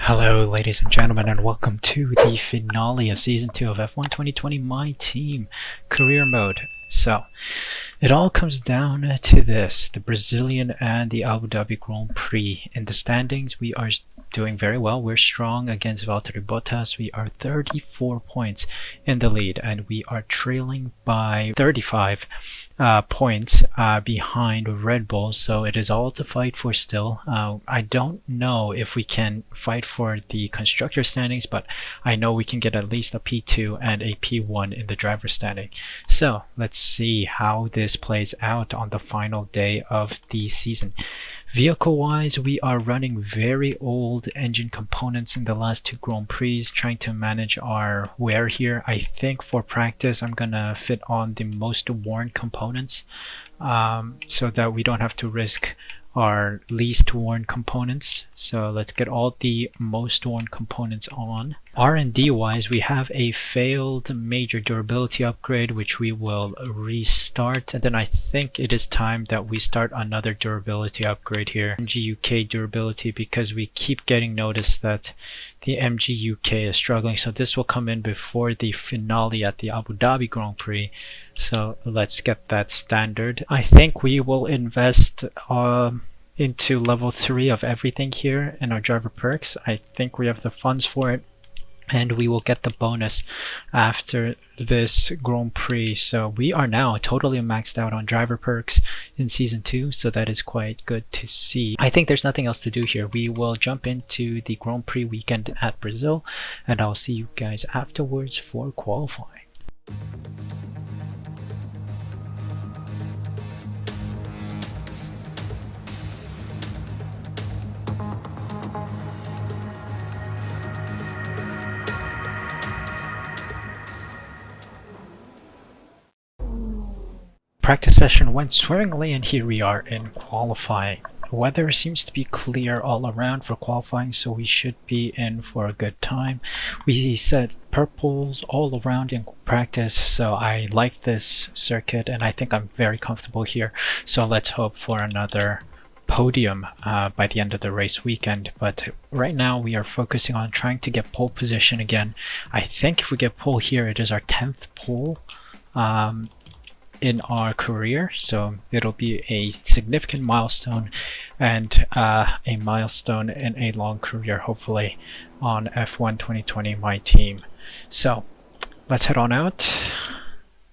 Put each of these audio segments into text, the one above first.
Hello ladies and gentlemen, and welcome to the finale of Season 2 of F1 2020 My Team Career Mode. So, it all comes down to this, the Brazilian and the Abu Dhabi Grand Prix. In the standings, we are doing very well. We're strong against Valtteri Bottas. We are 34 points in the lead, and we are trailing by 35 points behind Red Bull, so it is all to fight for still. I don't know if we can fight for the constructor standings, but I know we can get at least a P2 and a P1 in the driver standing. So let's see how this plays out on the final day of the season. Vehicle wise, we are running very old engine components in the last two Grand Prix, trying to manage our wear here. I think for practice I'm gonna fit on the most worn components so that we don't have to risk our least worn components. So let's get all the most worn components on. R&D wise, we have a failed major durability upgrade which we will restart, and then I think it is time that we start another durability upgrade here, MG UK durability, because we keep getting noticed that the MG UK is struggling. So this will come in before the finale at the Abu Dhabi Grand Prix, so let's get that standard. I think we will invest into level 3 of everything here in our driver perks. I think we have the funds for it, and we will get the bonus after this Grand Prix. So we are now totally maxed out on driver perks in Season 2, so that is quite good to see. I think there's nothing else to do here. We will jump into the Grand Prix weekend at Brazil, and I'll see you guys afterwards for qualifying. Practice session went swimmingly, and here we are in qualifying. The weather seems to be clear all around for qualifying, so we should be in for a good time. We set purples all around in practice, so I like this circuit and I think I'm very comfortable here. So let's hope for another podium by the end of the race weekend. But right now we are focusing on trying to get pole position again. I think if we get pole here, it is our 10th pole in our career, so it'll be a significant milestone and a milestone in a long career, hopefully, on F1 2020 My Team. So let's head on out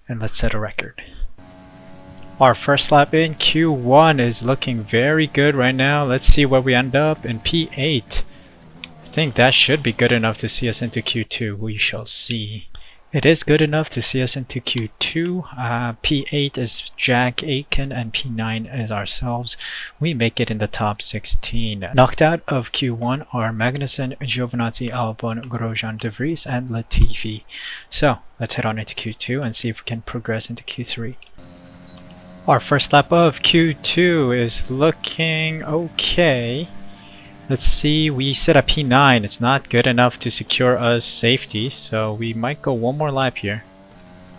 and let's set a record. Our first lap in Q1 is looking very good right now. Let's see where we end up in P8. I think that should be good enough to see us into Q2. We shall see. It is good enough to see us into Q2. P8 is Jack Aiken and P9 is ourselves. We make it in the top 16. Knocked out of Q1 are Magnussen, Giovinazzi, Albon, Grosjean, De Vries, and Latifi. So let's head on into Q2 and see if we can progress into Q3. Our first lap of Q2 is looking okay. Let's see, we set a P9. It's not good enough to secure us safety, so we might go one more lap here.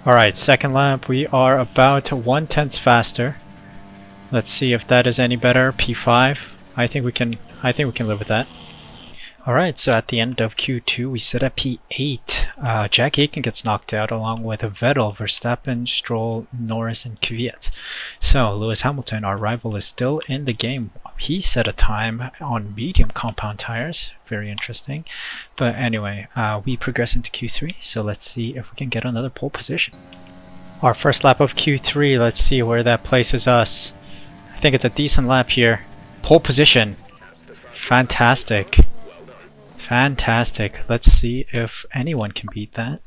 Alright, second lap, we are about 1/10 faster. Let's see if that is any better. P5. I think we can live with that. Alright, so at the end of Q2 we set a P8. Jack Aiken gets knocked out along with Vettel, Verstappen, Stroll, Norris, and Kvyat. So Lewis Hamilton, our rival, is still in the game. He set a time on medium compound tires. Very interesting. But anyway, we progress into Q3, so let's see if we can get another pole position. Our first lap of Q3, let's see where that places us. I think it's a decent lap here. Pole position. Fantastic. Fantastic. Let's see if anyone can beat that.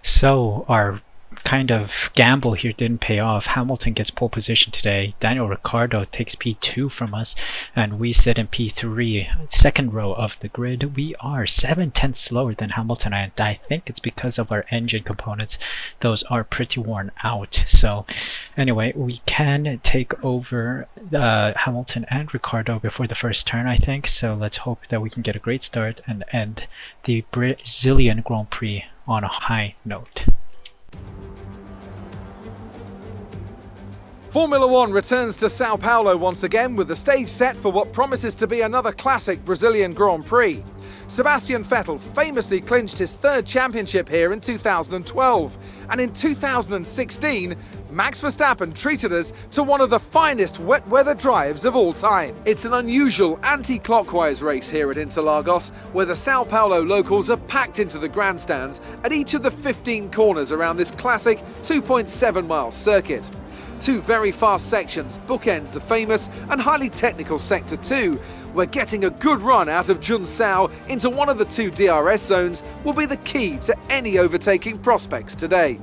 So our kind of gamble here didn't pay off. Hamilton gets pole position today. Daniel Ricciardo takes P2 from us, and we sit in P3, second row of the grid. We are 7/10 slower than Hamilton, and I think it's because of our engine components. Those are pretty worn out. So anyway, we can take over Hamilton and Ricciardo before the first turn, I think. So let's hope that we can get a great start and end the Brazilian Grand Prix on a high note. Formula One returns to Sao Paulo once again with the stage set for what promises to be another classic Brazilian Grand Prix. Sebastian Vettel famously clinched his third championship here in 2012, and in 2016, Max Verstappen treated us to one of the finest wet weather drives of all time. It's an unusual anti-clockwise race here at Interlagos, where the Sao Paulo locals are packed into the grandstands at each of the 15 corners around this classic 2.7-mile circuit. Two very fast sections bookend the famous and highly technical Sector 2, where getting a good run out of Junsao into one of the two DRS zones will be the key to any overtaking prospects today.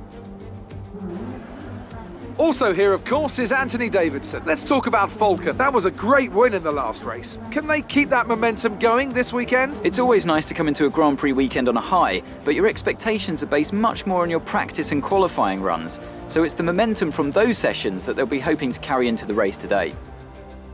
Also here, of course, is Anthony Davidson. Let's talk about Falcon. That was a great win in the last race. Can they keep that momentum going this weekend? It's always nice to come into a Grand Prix weekend on a high, but your expectations are based much more on your practice and qualifying runs. So it's the momentum from those sessions that they'll be hoping to carry into the race today.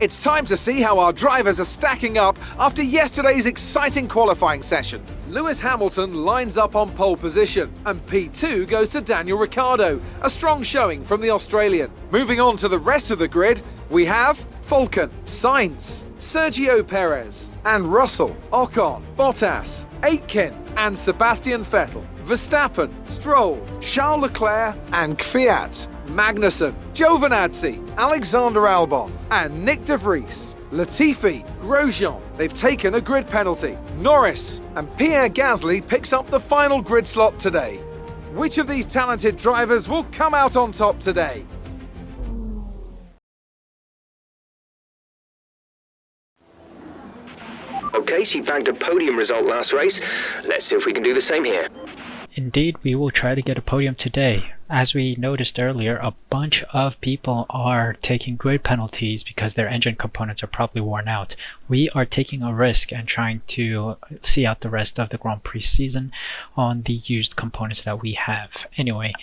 It's time to see how our drivers are stacking up after yesterday's exciting qualifying session. Lewis Hamilton lines up on pole position, and P2 goes to Daniel Ricciardo, a strong showing from the Australian. Moving on to the rest of the grid, we have Falcon, Sainz, Sergio Perez, and Russell, Ocon, Bottas, Aitken, and Sebastian Vettel, Verstappen, Stroll, Charles Leclerc, and Kvyat, Magnussen, Giovinazzi, Alexander Albon, and Nick de Vries, Latifi, Grosjean. They've taken a grid penalty. Norris and Pierre Gasly picks up the final grid slot today. Which of these talented drivers will come out on top today? Okay, she bagged a podium result last race. Let's see if we can do the same here. Indeed, we will try to get a podium today. As we noticed earlier, a bunch of people are taking grid penalties because their engine components are probably worn out. We are taking a risk and trying to see out the rest of the Grand Prix season on the used components that we have. Anyway,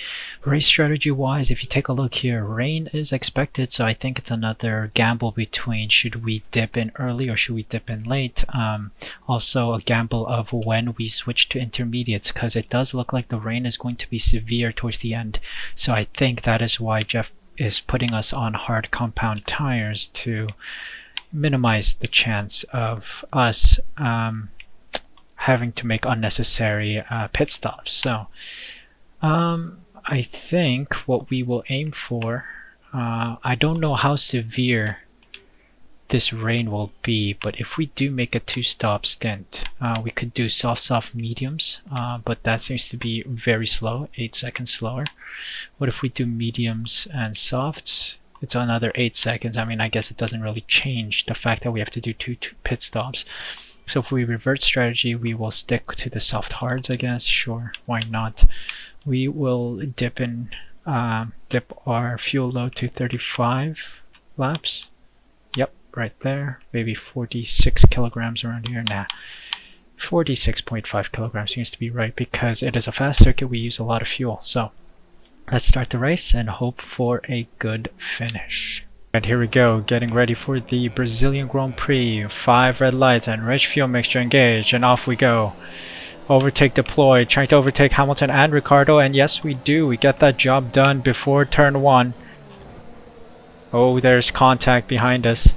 race strategy wise, if you take a look here, rain is expected, so I think it's another gamble between should we dip in early or should we dip in late. Also a gamble of when we switch to intermediates, because it does look like the rain is going to be severe towards the end. So I think that is why Jeff is putting us on hard compound tires to minimize the chance of us having to make unnecessary pit stops. So I think what we will aim for, I don't know how severe this rain will be, but if we do make a 2-stop stint, we could do soft mediums, but that seems to be very slow, 8 seconds slower. What if we do mediums and softs? It's another 8 seconds. I mean, I guess it doesn't really change the fact that we have to do two pit stops. So if we revert strategy, we will stick to the soft hards, I guess. Sure, why not? We will dip our fuel load to 35 laps. Yep, right there. Maybe 46 kilograms around here. Nah, 46.5 kilograms seems to be right because it is a fast circuit. We use a lot of fuel. So let's start the race and hope for a good finish. And here we go, getting ready for the Brazilian Grand Prix. 5 red lights and rich fuel mixture engaged, and off we go. Overtake deployed, trying to overtake Hamilton and Ricciardo, and yes we do. We get that job done before turn 1. Oh, there's contact behind us.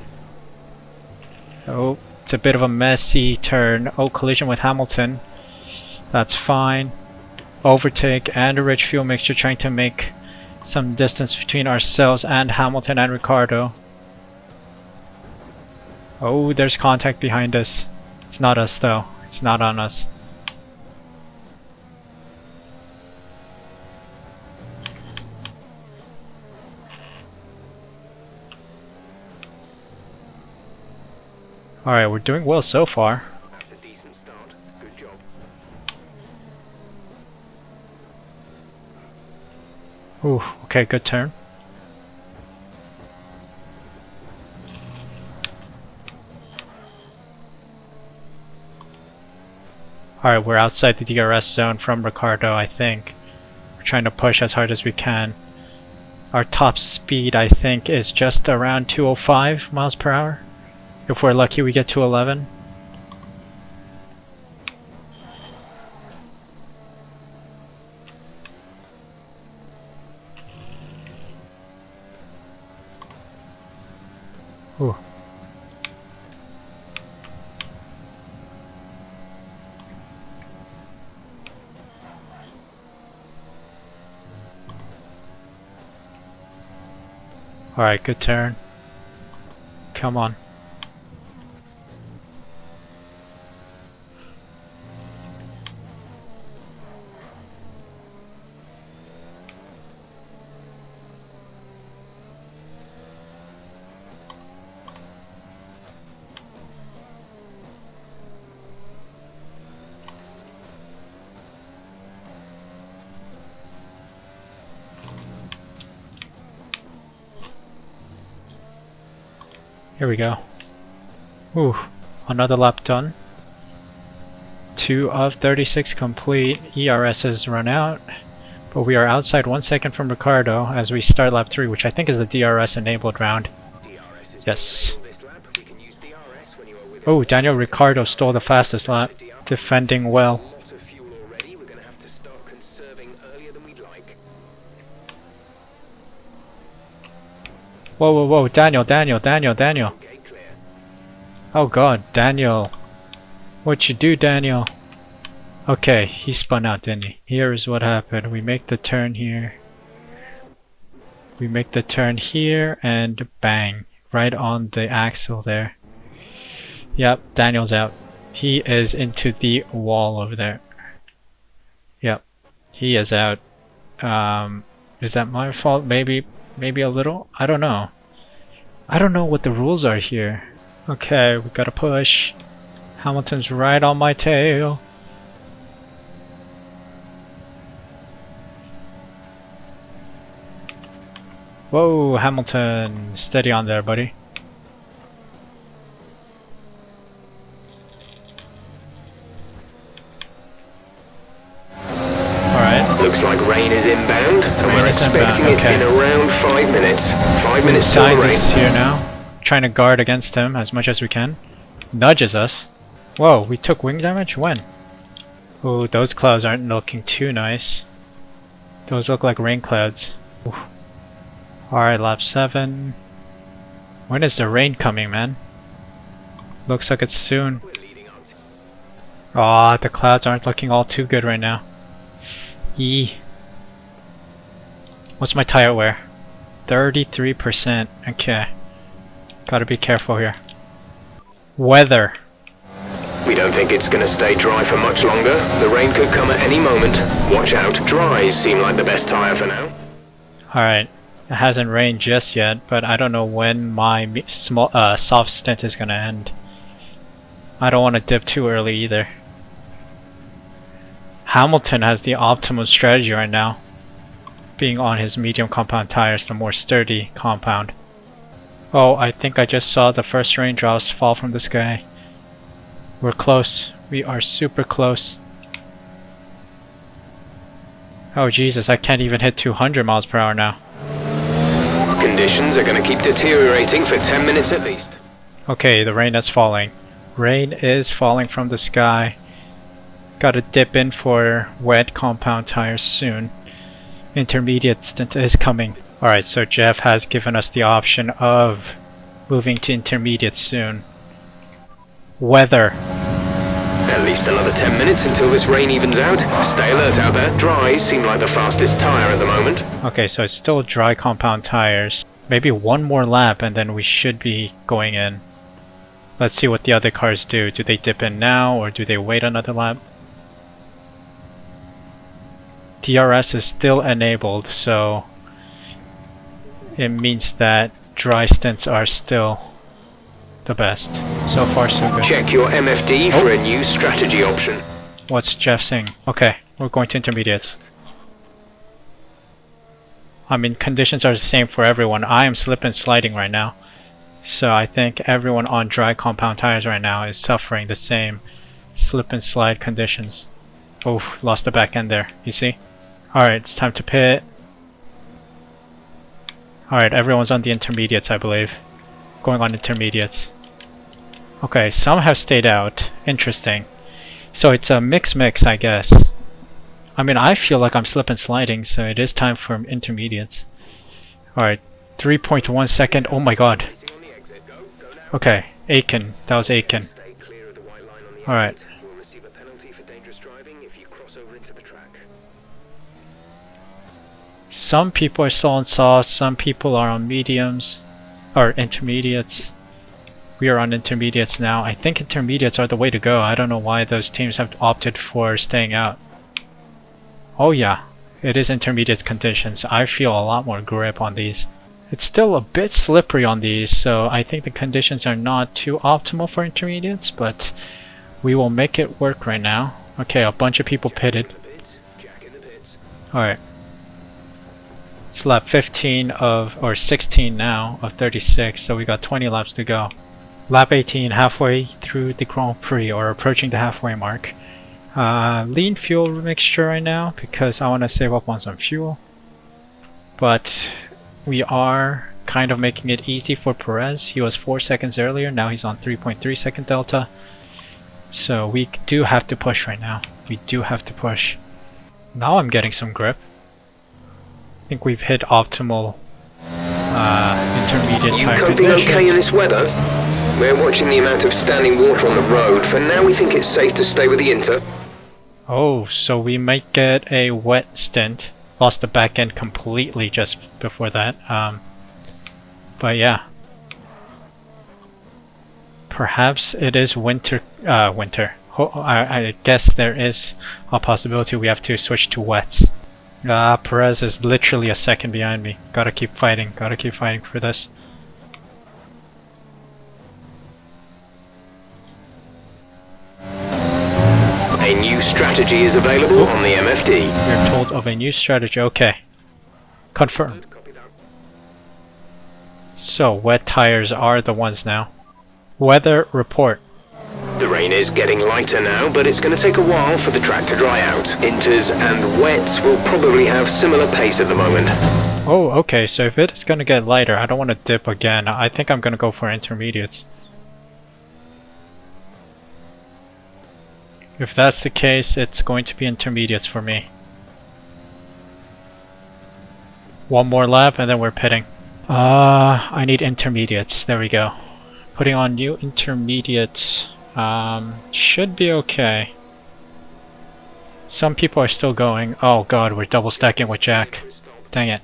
Oh, it's a bit of a messy turn. Oh, collision with Hamilton. That's fine. Overtake and a rich fuel mixture, trying to make some distance between ourselves and Hamilton and Ricciardo. Oh, there's contact behind us. It's not us though. It's not on us. Alright, we're doing well so far. That's a decent start. Good job. Ooh, okay, good turn. Alright, we're outside the DRS zone from Ricciardo, I think. We're trying to push as hard as we can. Our top speed, I think, is just around 205 miles per hour. If we're lucky, we get to 11. Ooh. Alright, good turn. Come on. Here we go. Ooh, another lap done. 2 of 36 complete. ERS has run out, but we are outside 1 second from Ricardo as we start lap 3, which I think is the DRS enabled round. Yes. Oh, Daniel Ricciardo stole the fastest lap, defending well. Whoa, whoa, whoa, Daniel. Oh god, Daniel. What'd you do, Daniel? Okay, he spun out, didn't he? Here is what happened. We make the turn here. We make the turn here, and bang. Right on the axle there. Yep, Daniel's out. He is into the wall over there. Yep, he is out. Is that my fault? Maybe a little? I don't know. I don't know what the rules are here. Okay, we gotta push. Hamilton's right on my tail. Whoa, Hamilton. Steady on there, buddy. Alright. Looks like rain is inbound, and we're expecting it in around 5 minutes. 5 minutes till the rain. Sainz is here now. Trying to guard against him as much as we can. Nudges us. Whoa, we took wing damage? When? Oh, those clouds aren't looking too nice. Those look like rain clouds. Alright, lap 7. When is the rain coming, man? Looks like it's soon. Aw, the clouds aren't looking all too good right now. Yee. What's my tire wear? 33%. Okay. Gotta be careful here. Weather. We don't think it's going to stay dry for much longer. The rain could come at any moment. Watch out. Dries seem like the best tire for now. Alright. It hasn't rained just yet, but I don't know when my soft stint is gonna end. I don't want to dip too early either. Hamilton has the optimum strategy right now, being on his medium compound tires, the more sturdy compound. Oh, I think I just saw the first raindrops fall from the sky. We're close. We are super close. Oh Jesus, I can't even hit 200 miles per hour now. Conditions are going to keep deteriorating for 10 minutes at least. Okay, the rain is falling. Rain is falling from the sky. Gotta dip in for wet compound tires soon. Intermediate stint is coming. Alright, so Jeff has given us the option of moving to intermediate soon. Weather. At least another 10 minutes until this rain evens out. Stay alert out there. Dries seem like the fastest tire at the moment. Okay, so it's still dry compound tires. Maybe one more lap and then we should be going in. Let's see what the other cars do. Do they dip in now or do they wait another lap? DRS is still enabled, so it means that dry stints are still the best. So far so good. Check your MFD for a new strategy option. What's Jeff saying? Okay, we're going to intermediates. I mean, conditions are the same for everyone. I am slip and sliding right now. So I think everyone on dry compound tires right now is suffering the same slip and slide conditions. Oh, lost the back end there. You see? Alright, it's time to pit. Alright, everyone's on the intermediates, I believe. Going on intermediates. Okay, some have stayed out. Interesting. So it's a mix, I guess. I mean, I feel like I'm slip and sliding, so it is time for intermediates. Alright, 3.1 second. Oh my god. Okay, Aiken. That was Aiken. Stay clear of the white line on the All right. exit. You'll receive a penalty for dangerous driving if you cross over into the track. Some people are still on softs, some people are on mediums, or intermediates. We are on intermediates now. I think intermediates are the way to go. I don't know why those teams have opted for staying out. Oh yeah, it is intermediate conditions. I feel a lot more grip on these. It's still a bit slippery on these, so I think the conditions are not too optimal for intermediates, but we will make it work right now. Okay, a bunch of people pitted. Alright. It's lap 15 of, or 16 now, of 36, so we got 20 laps to go. Lap 18, halfway through the Grand Prix, or approaching the halfway mark. Lean fuel mixture right now, because I want to save up on some fuel. But we are kind of making it easy for Perez. He was 4 seconds earlier, now he's on 3.3 second delta. So we do have to push right now. We do have to push. Now I'm getting some grip. I think we've hit optimal intermediate You tire coping conditions. okay in this weather? We're watching the amount of standing water on the road. For now, we think it's safe to stay with the Inter. Oh, so we might get a wet stint. Lost the back end completely just before that. But yeah. Perhaps it is winter. I guess there is a possibility we have to switch to wets. Perez is literally a second behind me. Gotta keep fighting for this. A new strategy is available on the MFD. We're told of a new strategy. Okay. Confirm. So, wet tires are the ones now. Weather report. The rain is getting lighter now, but it's going to take a while for the track to dry out. Inters and wets will probably have similar pace at the moment. Oh, okay, so if it's gonna get lighter, I don't want to dip again. I think I'm gonna go for intermediates. If that's the case, it's going to be intermediates for me. One more lap and then we're pitting. I need intermediates. There we go. Putting on new intermediates. Should be okay. Some people are still going. Oh god, we're double stacking with Jack. Dang it.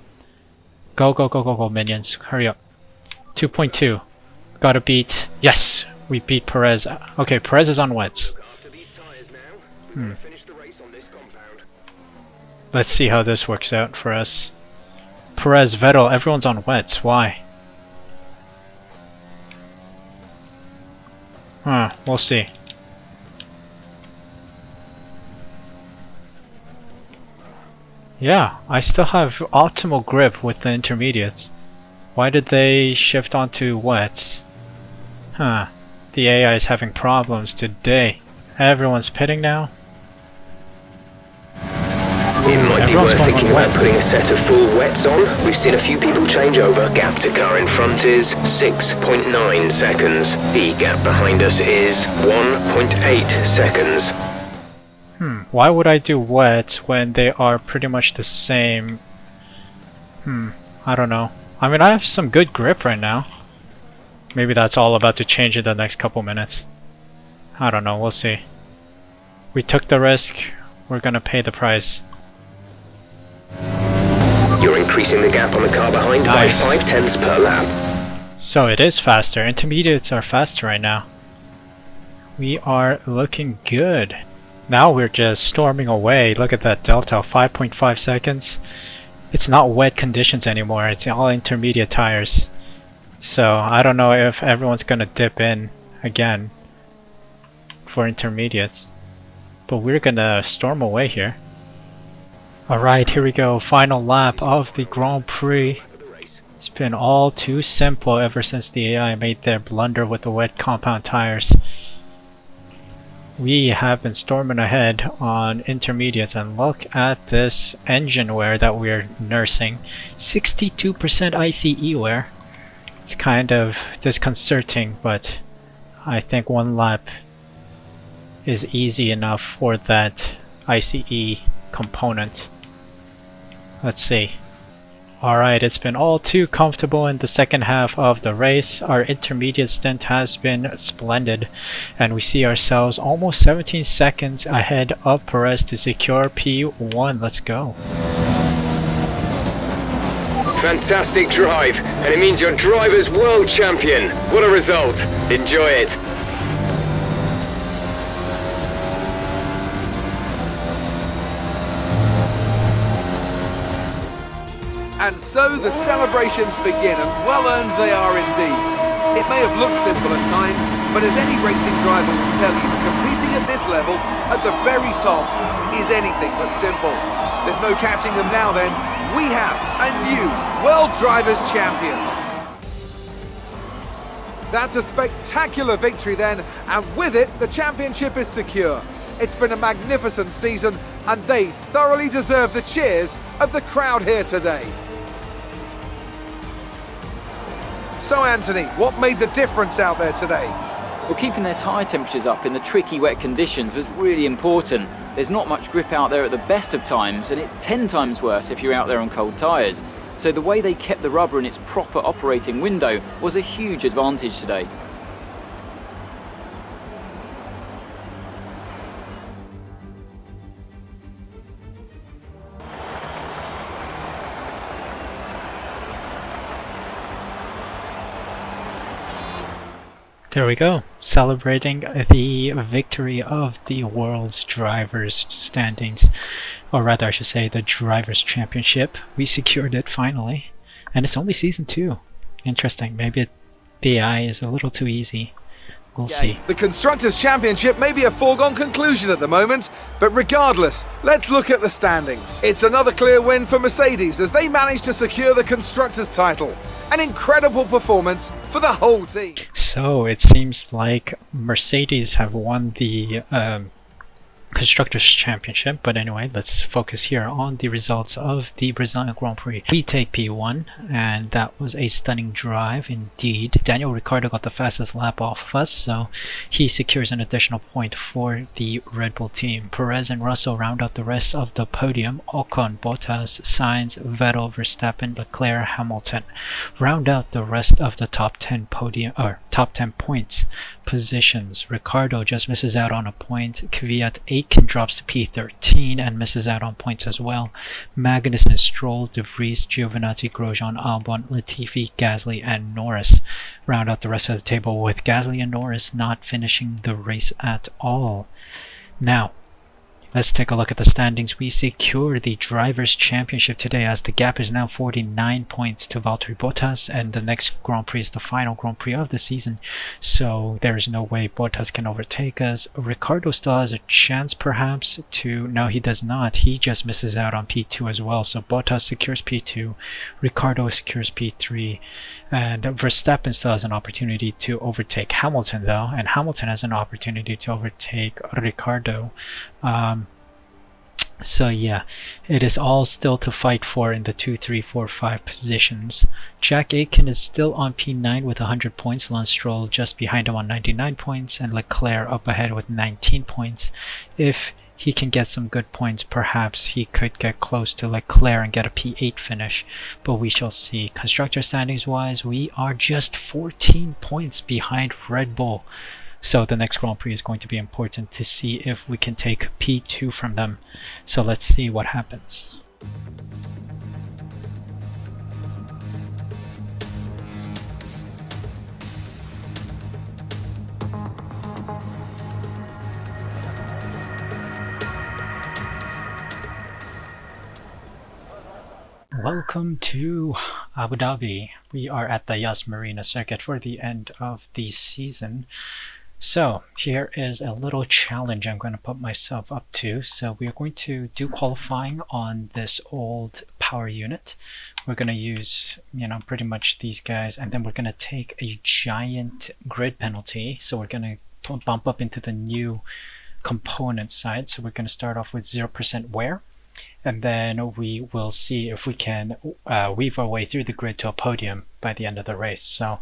Go, go, go, go, go, minions. Hurry up. 2.2. Gotta beat. Yes! We beat Perez. Okay, Perez is on wets. Let's see how this works out for us. Perez, Vettel, everyone's on wets. Why? Huh, we'll see. Yeah, I still have optimal grip with the intermediates. Why did they shift onto wets? Huh, the AI is having problems today. Everyone's pitting now. It might be Everyone's worth going thinking on about wet. putting a set of full wets on. We've seen a few people change over. Gap to car in front is 6.9 seconds. The gap behind us is 1.8 seconds. Why would I do wet when they are pretty much the same? I don't know. I mean, I have some good grip right now. Maybe that's all about to change in the next couple minutes. I don't know, we'll see. We took the risk, we're gonna pay the price. You're increasing the gap on the car behind Nice. by 0.5 per lap. So it is faster. Intermediates are faster right now. We are looking good. Now we're just storming away. Look at that delta, 5.5 seconds. It's not wet conditions anymore. It's all intermediate tires. So I don't know if everyone's gonna dip in again for intermediates. But we're gonna storm away here. Alright, here we go. Final lap of the Grand Prix. It's been all too simple ever since the AI made their blunder with the wet compound tires. We have been storming ahead on intermediates, and look at this engine wear that we're nursing. 62% ICE wear. It's kind of disconcerting, but I think one lap is easy enough for that ICE component. Let's see. Alright, it's been all too comfortable in the second half of the race. Our intermediate stint has been splendid, and we see ourselves almost 17 seconds ahead of Perez to secure P1. Let's go. Fantastic drive, and it means your driver's world champion. What a result. Enjoy it. And so the celebrations begin, and well earned they are indeed. It may have looked simple at times, but as any racing driver will tell you, competing at this level, at the very top, is anything but simple. There's no catching them now then. We have a new World Drivers' Champion. That's a spectacular victory then, and with it, the championship is secure. It's been a magnificent season, and they thoroughly deserve the cheers of the crowd here today. So Anthony, what made the difference out there today? Well, keeping their tyre temperatures up in the tricky wet conditions was really important. There's not much grip out there at the best of times, and it's 10 times worse if you're out there on cold tyres. So the way they kept the rubber in its proper operating window was a huge advantage today. There we go, celebrating the victory of the World's Drivers' Standings, or rather I should say the Drivers' Championship. We secured it finally, and it's only Season 2. Interesting, maybe the AI is a little too easy. We'll see. The Constructors' Championship may be a foregone conclusion at the moment, but regardless, let's look at the standings. It's another clear win for Mercedes as they managed to secure the Constructors' title. An incredible performance for the whole team. So it seems like Mercedes have won the Constructors' Championship, but anyway, let's focus here on the results of the Brazilian Grand Prix. We take P1, and that was a stunning drive indeed. Daniel Ricciardo got the fastest lap off of us, so he secures an additional point for the Red Bull team. Perez and Russell round out the rest of the podium. Ocon, Bottas, Sainz, Vettel, Verstappen, Leclerc, Hamilton round out the rest of the top 10 podium or top 10 points positions. Ricciardo just misses out on a point. Kvyat Aiken drops to P13 and misses out on points as well. Magnussen, Stroll, De Vries, Giovinazzi, Grosjean, Albon, Latifi, Gasly, and Norris round out the rest of the table, with Gasly and Norris not finishing the race at all. Now, let's take a look at the standings. We secure the Drivers' Championship today as the gap is now 49 points to Valtteri Bottas, and the next Grand Prix is the final Grand Prix of the season, so there is no way Bottas can overtake us. Ricciardo still has a chance perhaps to... No, he does not. He just misses out on P2 as well, so Bottas secures P2, Ricciardo secures P3, and Verstappen still has an opportunity to overtake Hamilton though, and Hamilton has an opportunity to overtake Ricciardo. So yeah, it is all still to fight for in the 2, 3, 4, 5 positions. Jack Aitken is still on P9 with 100 points, Lance Stroll just behind him on 99 points, and Leclerc up ahead with 19 points. If he can get some good points, perhaps he could get close to Leclerc and get a P8 finish, but we shall see. Constructor standings wise, we are just 14 points behind Red Bull. So the next Grand Prix is going to be important to see if we can take P2 from them. So let's see what happens. Welcome to Abu Dhabi. We are at the Yas Marina circuit for the end of the season. So here is a little challenge I'm going to put myself up to. So we are going to do qualifying on this old power unit. We're going to use, pretty much these guys, and then we're going to take a giant grid penalty. So we're going to bump up into the new component side. So we're going to start off with 0% wear, and then we will see if we can weave our way through the grid to a podium by the end of the race. So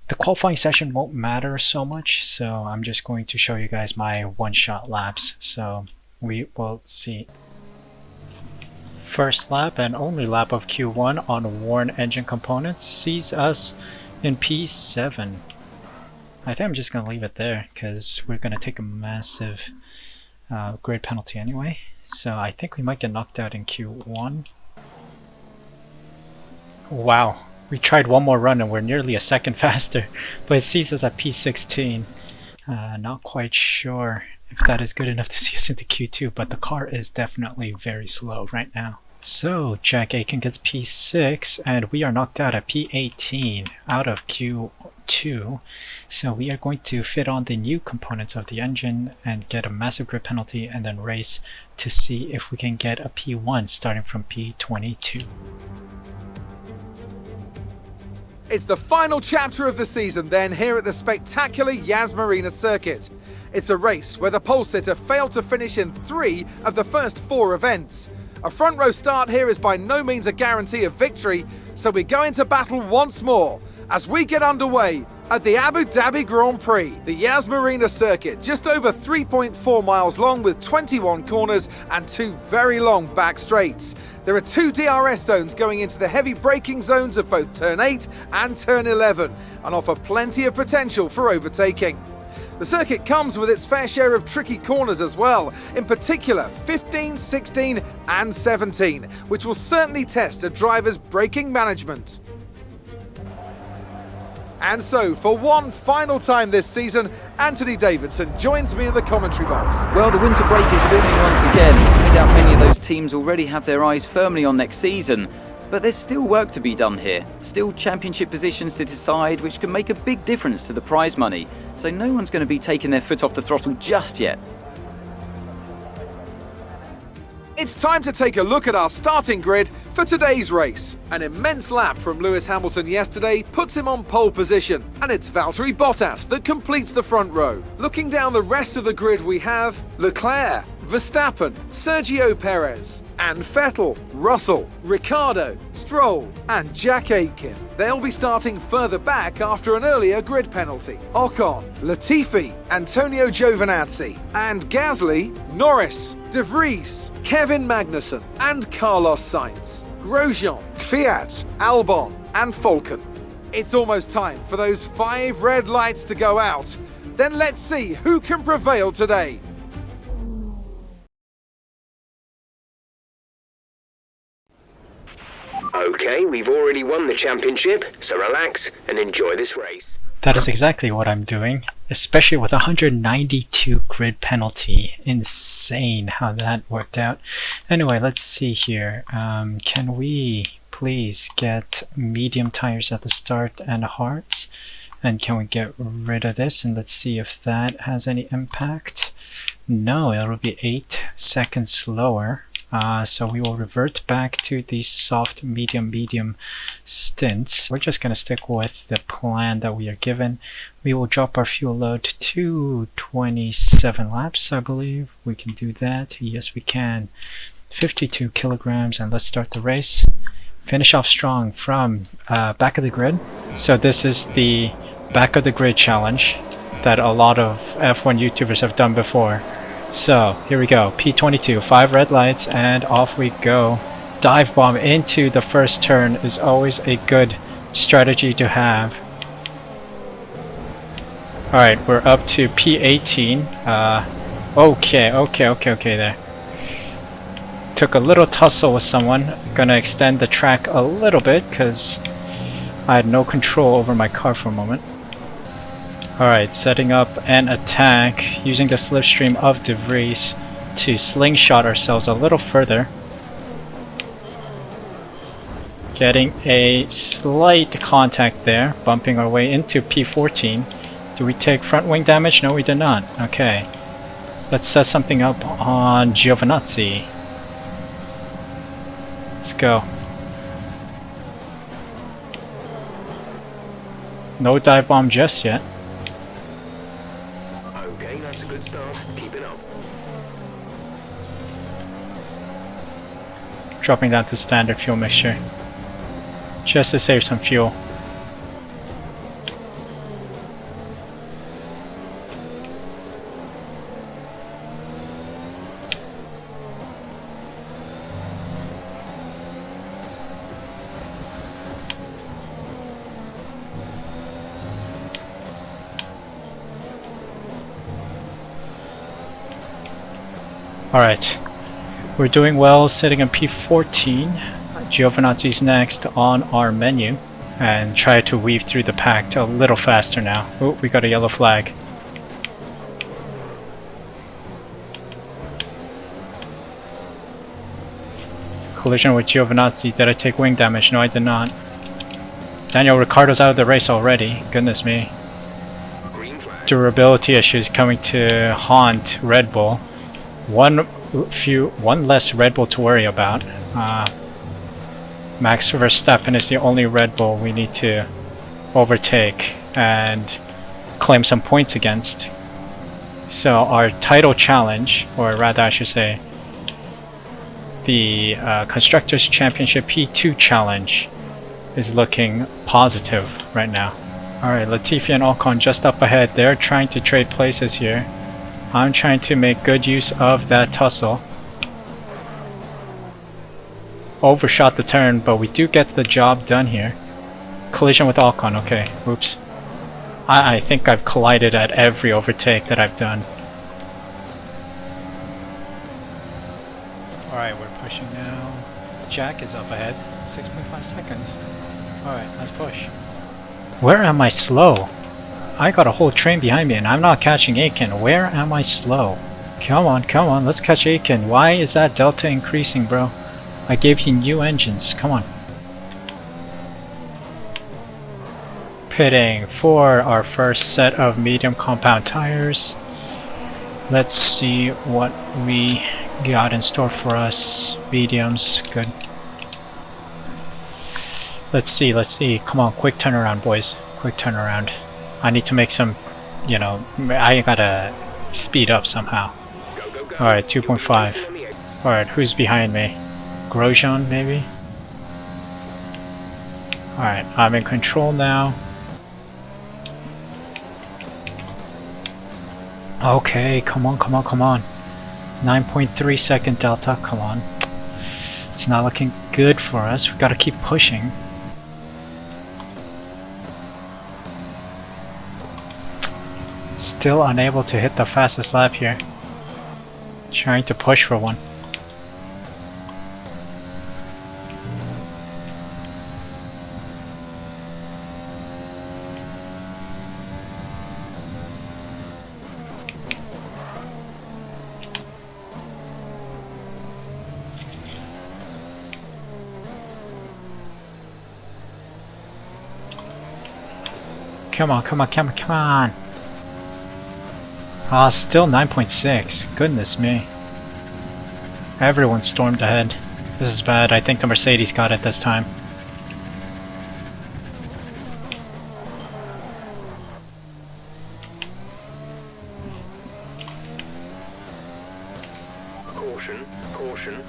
the qualifying session won't matter so much, so I'm just going to show you guys my one-shot laps. So we will see. First lap and only lap of Q1 on worn engine components sees us in P7. I think I'm just going to leave it there because we're going to take a massive grid penalty anyway. So I think we might get knocked out in Q1. Wow, we tried one more run and we're nearly a second faster, but it sees us at P16. Not quite sure if that is good enough to see us into Q2, but the car is definitely very slow right now. So Jack Aiken gets P6 and we are knocked out at P18 out of Q2. So we are going to fit on the new components of the engine and get a massive grip penalty and then race to see if we can get a P1 starting from P22. It's the final chapter of the season then here at the spectacular Yas Marina circuit. It's a race where the pole sitter failed to finish in 3 of the first 4 events. A front row start here is by no means a guarantee of victory, so we go into battle once more as we get underway at the Abu Dhabi Grand Prix. The Yas Marina circuit, just over 3.4 miles long with 21 corners and 2 very long back straights. There are 2 DRS zones going into the heavy braking zones of both turn 8 and turn 11 and offer plenty of potential for overtaking. The circuit comes with its fair share of tricky corners as well, in particular 15, 16 and 17, which will certainly test a driver's braking management. And so, for one final time this season, Anthony Davidson joins me in the commentary box. Well, the winter break is looming once again. No doubt many of those teams already have their eyes firmly on next season. But there's still work to be done here. Still championship positions to decide, which can make a big difference to the prize money. So no one's going to be taking their foot off the throttle just yet. It's time to take a look at our starting grid for today's race. An immense lap from Lewis Hamilton yesterday puts him on pole position, and it's Valtteri Bottas that completes the front row. Looking down the rest of the grid, we have Leclerc, Verstappen, Sergio Perez, and Vettel, Russell, Ricciardo, Stroll, and Jack Aitken. They'll be starting further back after an earlier grid penalty. Ocon, Latifi, Antonio Giovinazzi, and Gasly, Norris, De Vries, Kevin Magnussen, and Carlos Sainz, Grosjean, Kvyat, Albon, and Falcon. It's almost time for those 5 red lights to go out. Then let's see who can prevail today. Okay, we've already won the championship, so relax and enjoy this race. That is exactly what I'm doing, especially with 192 grid penalty. Insane how that worked out. Anyway, let's see here. Can we please get medium tires at the start and hards? And can we get rid of this? And let's see if that has any impact. No, it'll be 8 seconds slower. So we will revert back to the soft medium stints. We're just going to stick with the plan that we are given. We will drop our fuel load to 27 laps, I believe. We can do that. Yes, we can. 52 kilograms, and let's start the race. Finish off strong from back of the grid. So this is the back of the grid challenge that a lot of F1 YouTubers have done before. So here we go, P22, 5 red lights, and off we go. Dive bomb into the first turn is always a good strategy to have. Alright, we're up to P18. Okay there. Took a little tussle with someone. Gonna extend the track a little bit because I had no control over my car for a moment. Alright, setting up an attack using the slipstream of De Vries to slingshot ourselves a little further. Getting a slight contact there, bumping our way into P14. Do we take front wing damage? No, we did not. Okay. Let's set something up on Giovinazzi. Let's go. No dive bomb just yet. Okay, that's a good start. Keep it up. Dropping down to standard fuel mixture. Just to save some fuel. Alright. We're doing well, sitting in P14. Giovinazzi's next on our menu. And try to weave through the pack a little faster now. Oh, we got a yellow flag. Collision with Giovinazzi. Did I take wing damage? No, I did not. Daniel Ricciardo's out of the race already. Goodness me. Durability issues coming to haunt Red Bull. One less Red Bull to worry about. Max Verstappen is the only Red Bull we need to overtake and claim some points against. So our title challenge, or rather I should say, the Constructors Championship P2 challenge is looking positive right now. Alright, Latifi and Ocon just up ahead. They're trying to trade places here. I'm trying to make good use of that tussle. Overshot the turn, but we do get the job done here. Collision with Ocon, okay. Oops. I think I've collided at every overtake that I've done. Alright, we're pushing now. Jack is up ahead. 6.5 seconds. Alright, let's push. Where am I slow? I got a whole train behind me and I'm not catching Aiken. Where am I slow? Come on, let's catch Aiken. Why is that delta increasing, bro? I gave you new engines. Come on. Pitting for our first set of medium compound tires. Let's see what we got in store for us. Mediums, good. Let's see. Come on, quick turnaround, boys. Quick turnaround. I need to make some, you know, I gotta speed up somehow. Alright, 2.5. Alright, who's behind me? Grosjean, maybe? Alright, I'm in control now. Okay, come on. 9.3 second delta, come on. It's not looking good for us. We gotta keep pushing. Still unable to hit the fastest lap here. Trying to push for one. Come on. Ah, still 9.6. Goodness me. Everyone stormed ahead. This is bad. I think the Mercedes got it this time. Caution.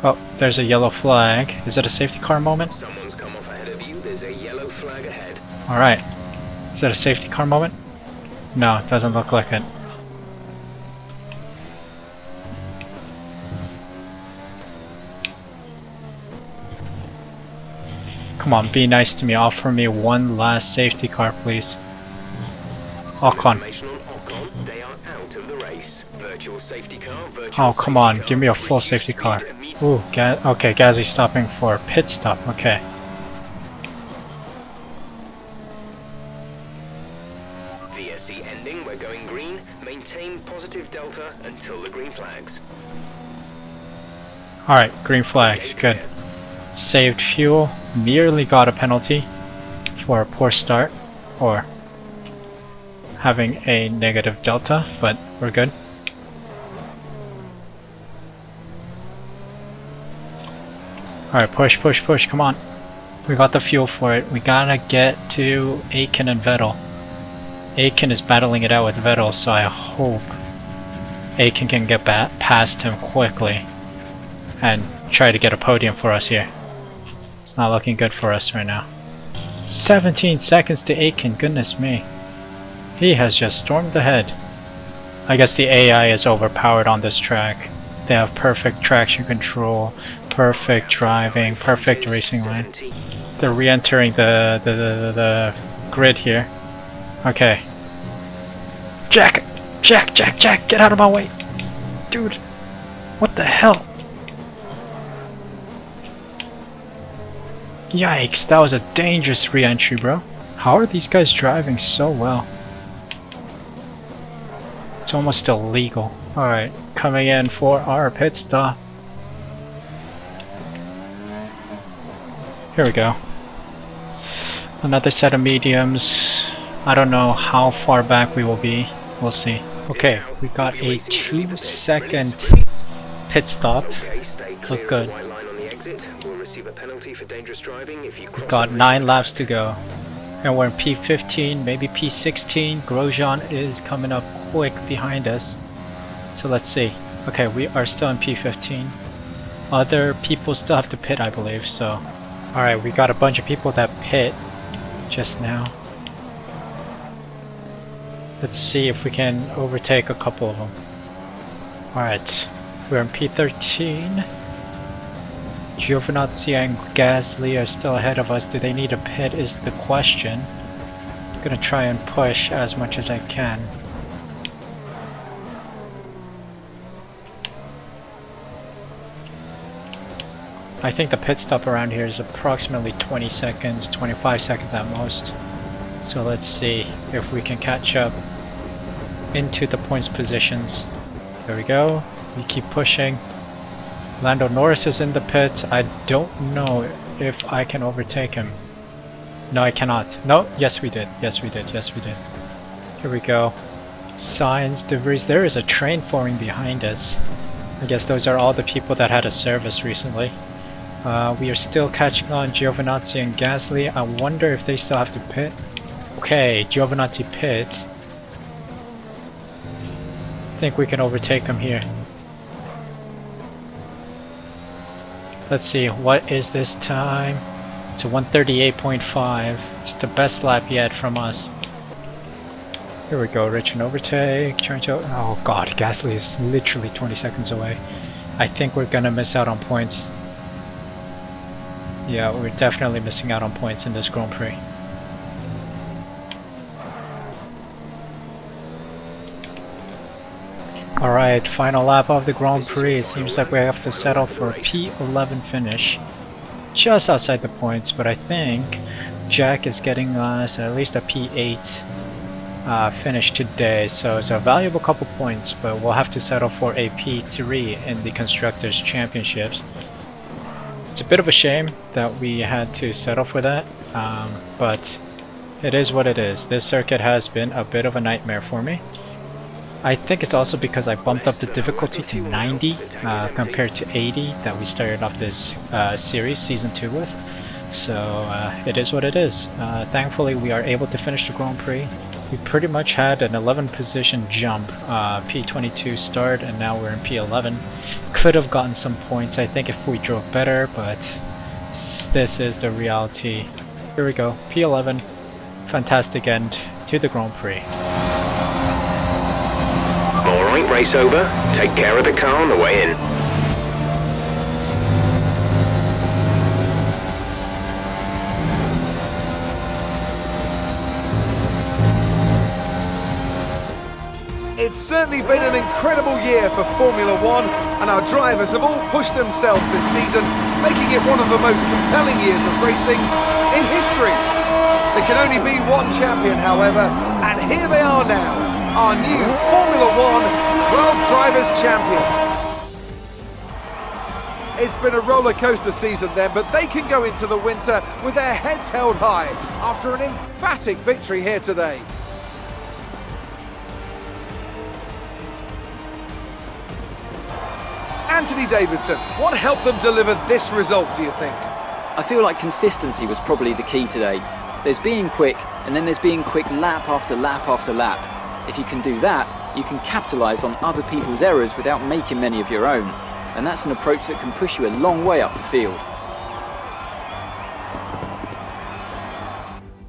Oh, there's a yellow flag. Is it a safety car moment? Someone's come off ahead of you. There's a yellow flag ahead. Alright. Is that a safety car moment? No, it doesn't look like it. Come on, be nice to me. Offer me one last safety car, please. Ocon. They are out of the race. Virtual safety car, Oh, come on. Give me a full safety car. Ooh, okay, Gazzy stopping for pit stop. Okay. VSC ending, we're going green. Maintain positive delta until the green flags. Alright, green flags. Good. Saved fuel. Nearly got a penalty for a poor start. Or having a negative delta, but we're good. Alright, push, come on. We got the fuel for it. We gotta get to Aiken and Vettel. Aiken is battling it out with Vettel, so I hope Aiken can get past him quickly and try to get a podium for us here. It's not looking good for us right now. 17 seconds to Aiken, goodness me. He has just stormed ahead. I guess the AI is overpowered on this track. They have perfect traction control, perfect driving, perfect racing line. They're re-entering the grid here. Okay. Jack, get out of my way. Dude. What the hell? Yikes, that was a dangerous re-entry, bro. How are these guys driving so well? It's almost illegal. Alright, coming in for our pit stop. Here we go. Another set of mediums. I don't know how far back we will be. We'll see. Okay, we got a 2-second pit stop. Look good. We got 9 laps to go. And we're in P15, maybe P16. Grosjean is coming up quick behind us. So let's see. Okay, we are still in P15. Other people still have to pit, I believe, so... Alright, we got a bunch of people that pit just now. Let's see if we can overtake a couple of them. Alright, we're in P13. Giovinazzi and Gasly are still ahead of us. Do they need a pit is the question. I'm gonna try and push as much as I can. I think the pit stop around here is approximately 20 seconds, 25 seconds at most. So let's see if we can catch up into the points positions. There we go. We keep pushing. Lando Norris is in the pits. I don't know if I can overtake him. No, I cannot. No, yes we did. Yes we did. Yes we did. Here we go. Sainz, De Vries. There is a train forming behind us. I guess those are all the people that had a service recently. We are still catching on Giovinazzi and Gasly. I wonder if they still have to pit. Okay, Giovinazzi pit. I think we can overtake them here. Let's see, what is this time? It's a 138.5. It's the best lap yet from us. Here we go, Rich and overtake. Trying to... Oh god, Gasly is literally 20 seconds away. I think we're gonna miss out on points. Yeah, we're definitely missing out on points in this Grand Prix. Alright, final lap of the Grand Prix. It seems like we have to settle for a P11 finish. Just outside the points, but I think Jack is getting us at least a P8 finish today. So it's a valuable couple points, but we'll have to settle for a P3 in the Constructors' Championships. It's a bit of a shame that we had to settle for that, but it is what it is. This circuit has been a bit of a nightmare for me. I think it's also because I bumped up the difficulty to 90 compared to 80 that we started off this series, Season 2 with. So it is what it is. Thankfully we are able to finish the Grand Prix. We pretty much had an 11 position jump, P22 start, and now we're in P11. Could have gotten some points I think if we drove better, but this is the reality. Here we go, P11. Fantastic end to the Grand Prix. Alright, race over. Take care of the car on the way in. It's certainly been an incredible year for Formula One, and our drivers have all pushed themselves this season, making it one of the most compelling years of racing in history. There can only be one champion, however, and here they are now, our new Formula One World Drivers' Champion. It's been a roller coaster season then, but they can go into the winter with their heads held high after an emphatic victory here today. Anthony Davidson, what helped them deliver this result, do you think? I feel like consistency was probably the key today. There's being quick, and then there's being quick lap after lap after lap. If you can do that, you can capitalise on other people's errors without making many of your own. And that's an approach that can push you a long way up the field.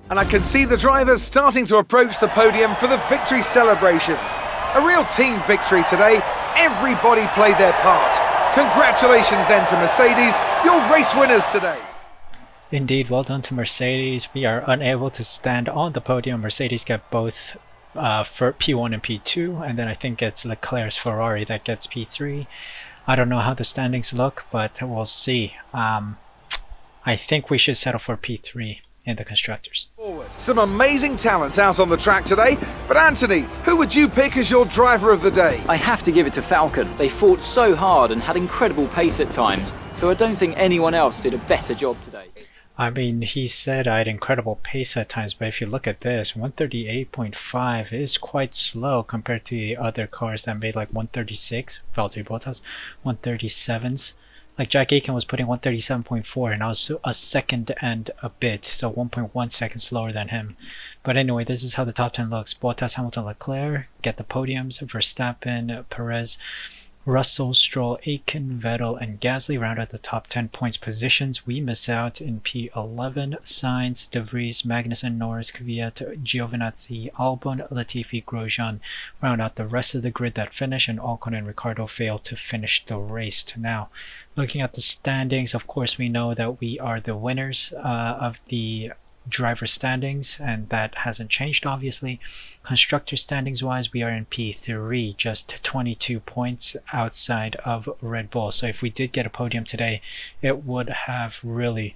And I can see the drivers starting to approach the podium for the victory celebrations. A real team victory today. Everybody played their part. Congratulations then to Mercedes, your race winners today. Indeed, well done to Mercedes. We are unable to stand on the podium. Mercedes get both for P1 and P2, and then I think it's Leclerc's Ferrari that gets P3. I don't know how the standings look, but we'll see. I think we should settle for P3 in the constructors. Some amazing talent out on the track today, but Anthony, who would you pick as your driver of the day? I have to give it to Falcon. They fought so hard and had incredible pace at times, so I don't think anyone else did a better job today. I mean, he said I had incredible pace at times, but if you look at this, 138.5 is quite slow compared to the other cars that made like 136, Valtteri Bottas, 137s. Like Jack Aiken was putting 137.4 and I was a second and a bit, so 1.1 seconds slower than him. But anyway, this is how the top 10 looks. Bottas, Hamilton, Leclerc get the podiums. Verstappen, Perez, Russell, Stroll, Aiken, Vettel, and Gasly round out the top 10 points positions. We miss out in P11. Sainz, De Vries, Magnussen, Norris, Kvyat, Giovinazzi, Albon, Latifi, Grosjean round out the rest of the grid that finish, and Ocon and Ricciardo failed to finish the race. Now, looking at the standings, of course, we know that we are the winners of the driver standings, and that hasn't changed obviously. Constructor standings wise, we are in P3, just 22 points outside of Red Bull. So if we did get a podium today, it would have really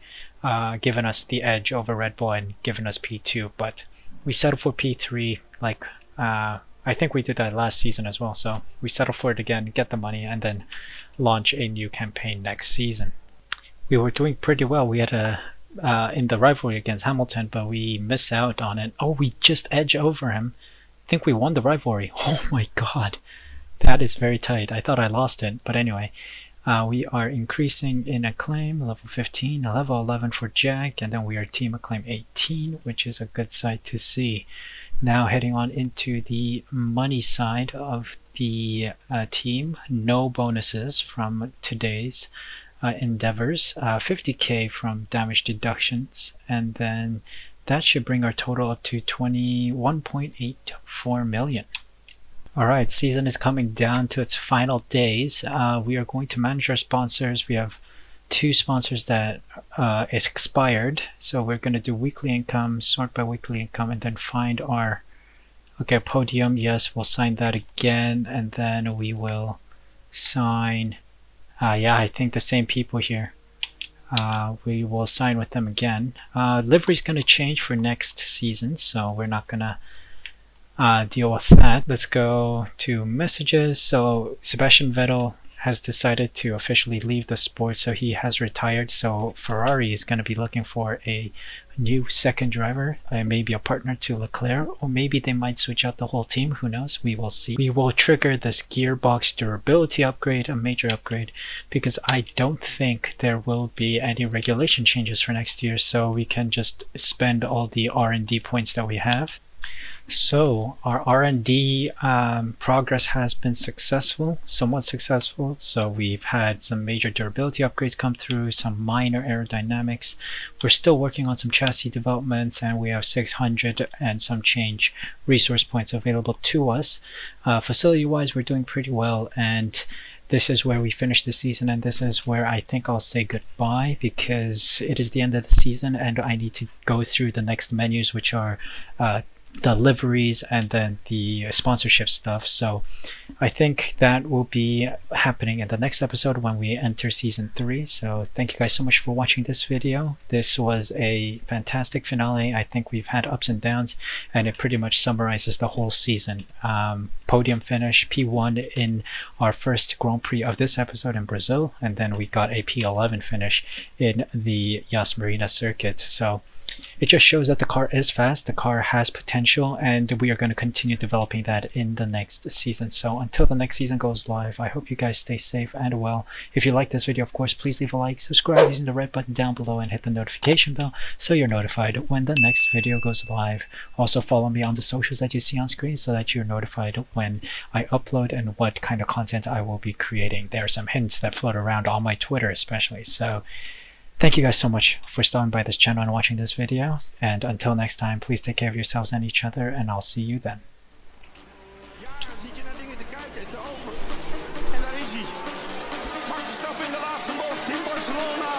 given us the edge over Red Bull and given us P2, but we settled for P3. Like I think we did that last season as well, so we settle for it again, get the money, and then launch a new campaign next season. We were doing pretty well. We had a in the rivalry against Hamilton, but we miss out on it. Oh, we just edge over him. I think we won the rivalry. Oh my god, that is very tight. I thought I lost it, but anyway, we are increasing in acclaim, level 15, level 11 for Jack, and then we are team acclaim 18, which is a good sight to see. Now heading on into the money side of the team, no bonuses from today's endeavors, 50k from damage deductions, and then that should bring our total up to 21.84 million. Alright, season is coming down to its final days. We are going to manage our sponsors. We have 2 sponsors that is expired, so we're going to do weekly income, sort by weekly income, and then find our podium. Yes, we'll sign that again, and then we will sign yeah, I think the same people here. We will sign with them again. Livery's going to change for next season, so we're not going to deal with that. Let's go to messages. So Sebastian Vettel has decided to officially leave the sport, so he has retired. So Ferrari is going to be looking for a new second driver, maybe a partner to Leclerc, or maybe they might switch out the whole team. Who knows? We will see. We will trigger this gearbox durability upgrade, a major upgrade, because I don't think there will be any regulation changes for next year, so we can just spend all the R&D points that we have. So our R&D progress has been successful, somewhat successful. So we've had some major durability upgrades come through, some minor aerodynamics. We're still working on some chassis developments, and we have 600 and some change resource points available to us. Facility wise, we're doing pretty well, and this is where we finish the season, and this is where I think I'll say goodbye, because it is the end of the season and I need to go through the next menus, which are the liveries and then the sponsorship stuff. So I think that will be happening in the next episode when we enter season 3. So thank you guys so much for watching this video. This was a fantastic finale. I think we've had ups and downs, and it pretty much summarizes the whole season. Podium finish, P1 in our first Grand Prix of this episode in Brazil, and then we got a P11 finish in the Yas Marina circuit. So it just shows that the car is fast, the car has potential, and we are going to continue developing that in the next season. So until the next season goes live, I hope you guys stay safe and well. If you like this video, of course, please leave a like, subscribe using the red button down below, and hit the notification bell so you're notified when the next video goes live. Also follow me on the socials that you see on screen so that you're notified when I upload and what kind of content I will be creating. There are some hints that float around on my Twitter especially. So thank you guys so much for stopping by this channel and watching this video, and until next time, please take care of yourselves and each other, and I'll see you then. Ja, dan zit je naar dingen te kijken en te open. En daar is hij. Max Verstappen in de laatste bocht in Barcelona.